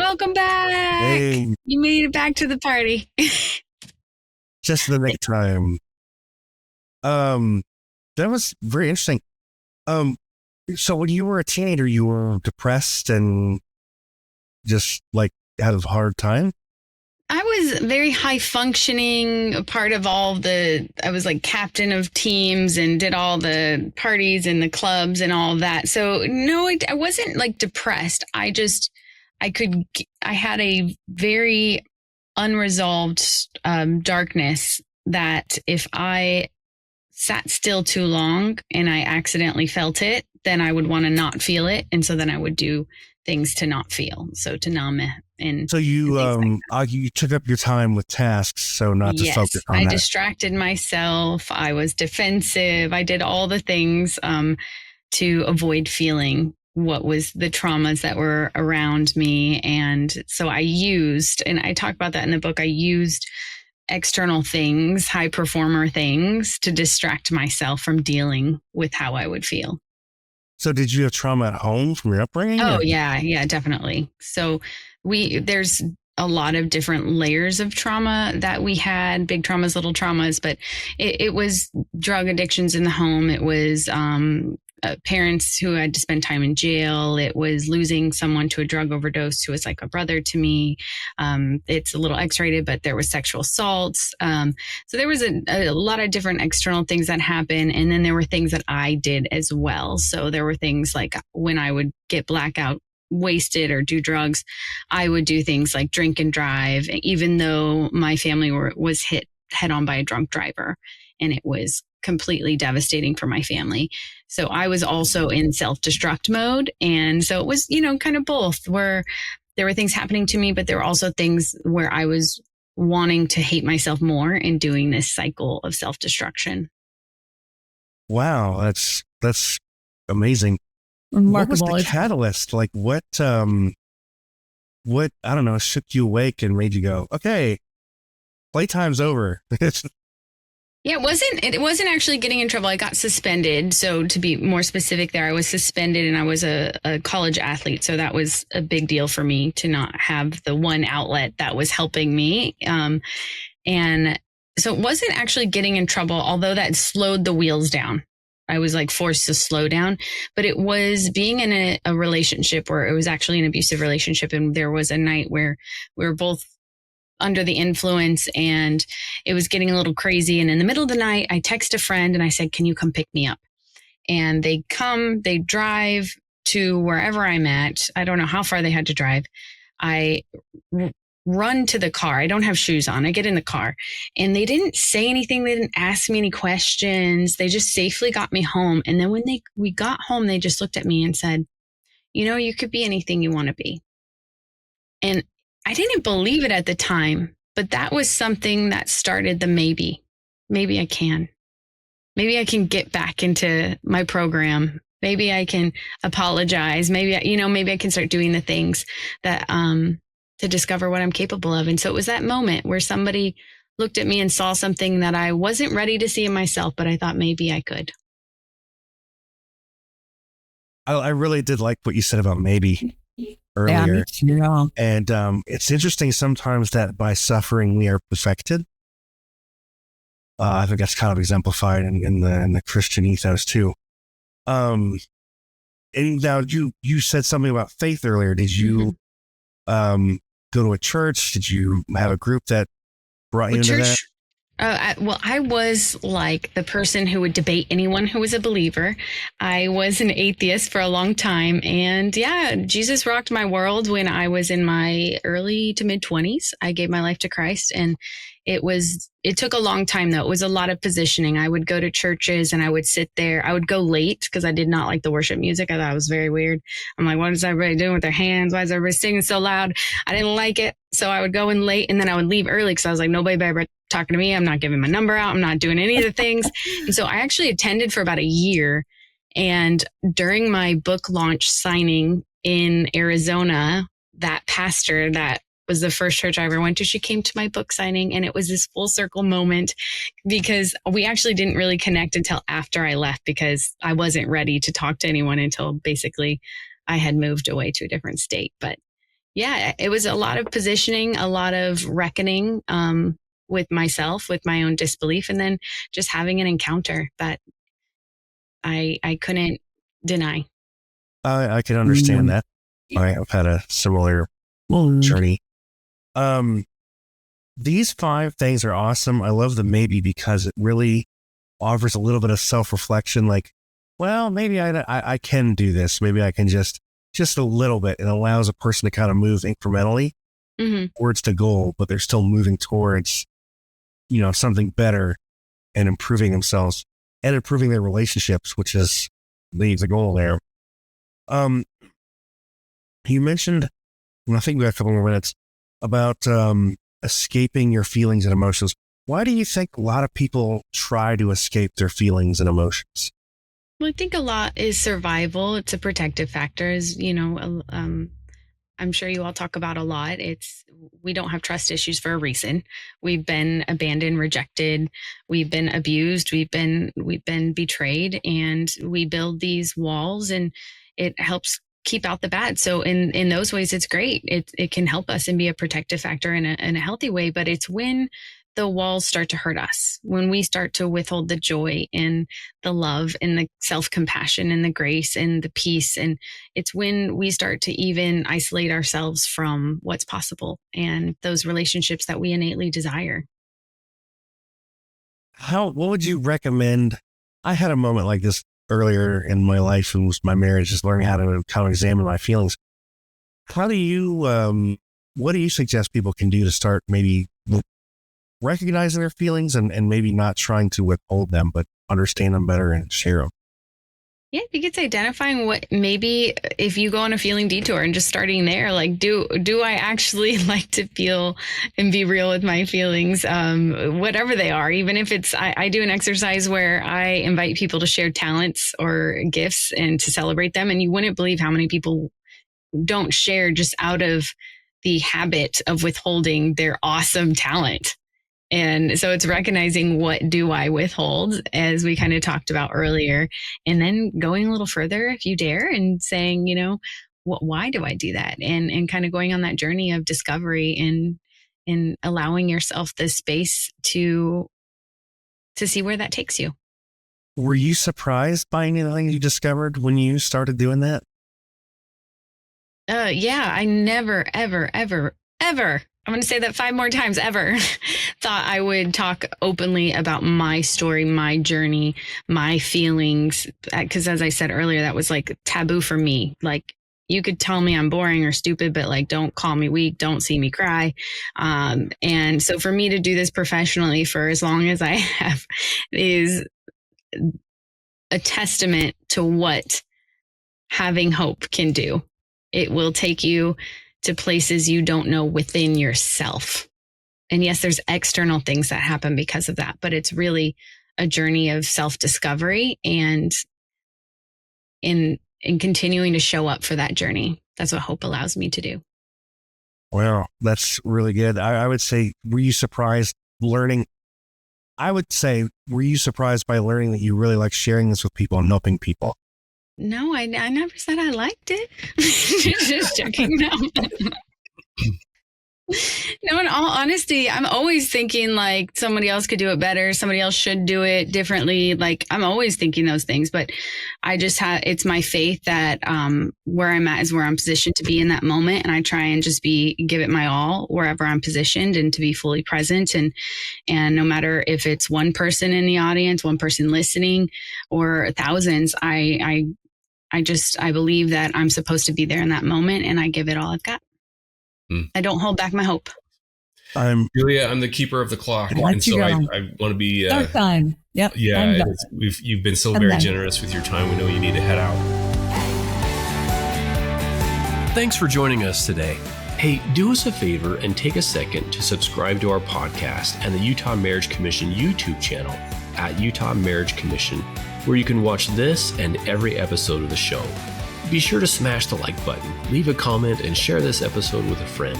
Welcome back. Hey, You made it back to the party. just in the nick time. Um, that was very interesting. Um, so when you were a teenager, you were depressed and just like had a hard time. I was very high functioning, part of I was like captain of teams and did all the parties and the clubs and all of that. So no, I wasn't like depressed. I had a very unresolved darkness that if I sat still too long and I accidentally felt it, then I would want to not feel it. And so then I would do things to not feel. So to numb it and So you took up your time with tasks, so not to focus yes, on I that. distracted myself. I was defensive. I did all the things to avoid feeling what was the traumas that were around me. And so and I talk about that in the book, I used external things, high performer things to distract myself from dealing with how I would feel. So did you have trauma at home from your upbringing? Oh, yeah, definitely. So there's a lot of different layers of trauma that we had, big traumas, little traumas, but it was drug addictions in the home. It was parents who had to spend time in jail. It was losing someone to a drug overdose who was like a brother to me. It's a little X-rated, but there was sexual assaults. So there was a lot of different external things that happened. And then there were things that I did as well. So there were things like when I would get blackout wasted or do drugs, I would do things like drink and drive, even though my family was hit head on by a drunk driver. And it was completely devastating for my family. So I was also in self-destruct mode. And so it was, kind of both, where there were things happening to me, but there were also things where I was wanting to hate myself more and doing this cycle of self-destruction. Wow, that's amazing. Remarkable. What was the catalyst? Like what I don't know, shook you awake and made you go, okay, playtime's over. Yeah, it wasn't actually getting in trouble. I got suspended. So to be more specific there, I was suspended and I was a college athlete. So that was a big deal for me to not have the one outlet that was helping me. And so it wasn't actually getting in trouble, although that slowed the wheels down. I was like forced to slow down, but it was being in a relationship where it was actually an abusive relationship. And there was a night where we were both under the influence and it was getting a little crazy. And in the middle of the night, I text a friend and I said, can you come pick me up? And they drive to wherever I'm at. I don't know how far they had to drive. I run to the car. I don't have shoes on. I get in the car and they didn't say anything. They didn't ask me any questions. They just safely got me home. And then when we got home, they just looked at me and said, you could be anything you want to be. And I didn't believe it at the time, but that was something that started the maybe I can. Maybe I can get back into my program. Maybe I can apologize. Maybe I can start doing the things that, to discover what I'm capable of. And so it was that moment where somebody looked at me and saw something that I wasn't ready to see in myself, but I thought maybe I could. I really did like what you said about maybe earlier. Yeah. And it's interesting sometimes that by suffering we are perfected. I think that's kind of exemplified in the Christian ethos too. And now you said something about faith earlier. Did you go to a church? Did you have a group that brought you into that? I was like the person who would debate anyone who was a believer. I was an atheist for a long time. And yeah, Jesus rocked my world when I was in my early to mid 20s. I gave my life to Christ and it took a long time though. It was a lot of positioning. I would go to churches and I would sit there. I would go late because I did not like the worship music. I thought it was very weird. I'm like, what is everybody doing with their hands? Why is everybody singing so loud? I didn't like it. So I would go in late and then I would leave early because I was like, nobody better talking to me. I'm not giving my number out. I'm not doing any of the things. And so I actually attended for about a year. And during my book launch signing in Arizona, that pastor that was the first church I ever went to, she came to my book signing and it was this full circle moment because we actually didn't really connect until after I left because I wasn't ready to talk to anyone until basically I had moved away to a different state. But yeah, it was a lot of positioning, a lot of reckoning with myself, with my own disbelief, and then just having an encounter that I couldn't deny. I can understand that. I've had a similar journey. These 5 things are awesome. I love the maybe because it really offers a little bit of self-reflection. Like, well, maybe I can do this. Maybe I can just a little bit. It allows a person to kind of move incrementally towards the goal, but they're still moving towards, something better and improving themselves and improving their relationships, which is the goal there. You mentioned, and I think we have a couple more minutes, about escaping your feelings and emotions. Why do you think a lot of people try to escape their feelings and emotions? Well, I think a lot is survival. It's a protective factor, as I'm sure you all talk about a lot. We don't have trust issues for a reason. We've been abandoned, rejected, we've been abused, we've been betrayed, and we build these walls, and it helps keep out the bad. So in those ways, it's great. It can help us and be a protective factor in a healthy way. But it's when the walls start to hurt us, when we start to withhold the joy and the love and the self-compassion and the grace and the peace. And it's when we start to even isolate ourselves from what's possible and those relationships that we innately desire. What would you recommend? I had a moment like this earlier in my life, and was my marriage, just learning how to kind of examine my feelings. What do you suggest people can do to start maybe recognizing their feelings and maybe not trying to withhold them, but understand them better and share them? Yeah, I think it's identifying what, maybe if you go on a feeling detour and just starting there, like, do I actually like to feel and be real with my feelings, whatever they are, even if it's, I do an exercise where I invite people to share talents or gifts and to celebrate them. And you wouldn't believe how many people don't share just out of the habit of withholding their awesome talent. And so it's recognizing, what do I withhold, as we kind of talked about earlier, and then going a little further if you dare and saying, why do I do that? And kind of going on that journey of discovery and allowing yourself the space to see where that takes you. Were you surprised by anything you discovered when you started doing that? Yeah, I never, ever, ever, ever, I'm going to say that 5 more times, ever thought I would talk openly about my story, my journey, my feelings. Because as I said earlier, that was like taboo for me. Like, you could tell me I'm boring or stupid, but like, don't call me weak, don't see me cry. And so for me to do this professionally for as long as I have is a testament to what having hope can do. It will take you to places you don't know within yourself. And yes, there's external things that happen because of that, but it's really a journey of self-discovery and in continuing to show up for that journey. That's what hope allows me to do. Wow, that's really good. I would say, were you surprised learning? I would say, were you surprised by learning that you really like sharing this with people and helping people? No, I never said I liked it. Just joking. No. No, in all honesty, I'm always thinking like somebody else could do it better. Somebody else should do it differently. Like, I'm always thinking those things, but I just it's my faith that where I'm at is where I'm positioned to be in that moment. And I try and just give it my all wherever I'm positioned, and to be fully present. And no matter if it's one person in the audience, one person listening, or thousands, I believe that I'm supposed to be there in that moment, and I give it all I've got. I don't hold back my hope. Julia, I'm the keeper of the clock, and so I want to be. Start time. Yep. Yeah, you've been so very generous with your time. We know you need to head out. Thanks for joining us today. Hey, do us a favor and take a second to subscribe to our podcast and the Utah Marriage Commission YouTube channel at Utah Marriage Commission, where you can watch this and every episode of the show. Be sure to smash the like button, leave a comment, and share this episode with a friend.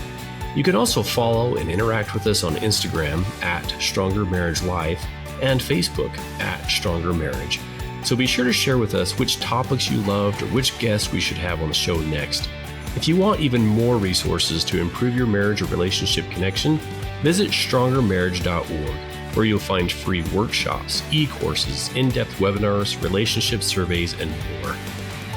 You can also follow and interact with us on Instagram at Stronger Marriage Life and Facebook at Stronger Marriage. So be sure to share with us which topics you loved or which guests we should have on the show next. If you want even more resources to improve your marriage or relationship connection, visit strongermarriage.org, where you'll find free workshops, e-courses, in-depth webinars, relationship surveys, and more.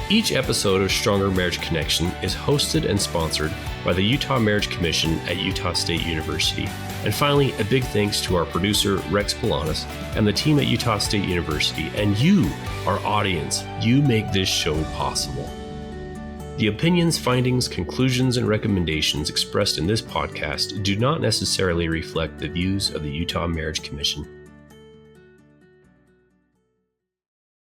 Each episode of Stronger Marriage Connection is hosted and sponsored by the Utah Marriage Commission at Utah State University. And finally, a big thanks to our producer, Rex Polanis, and the team at Utah State University, and you, our audience. You make this show possible. The opinions, findings, conclusions, and recommendations expressed in this podcast do not necessarily reflect the views of the Utah Marriage Commission.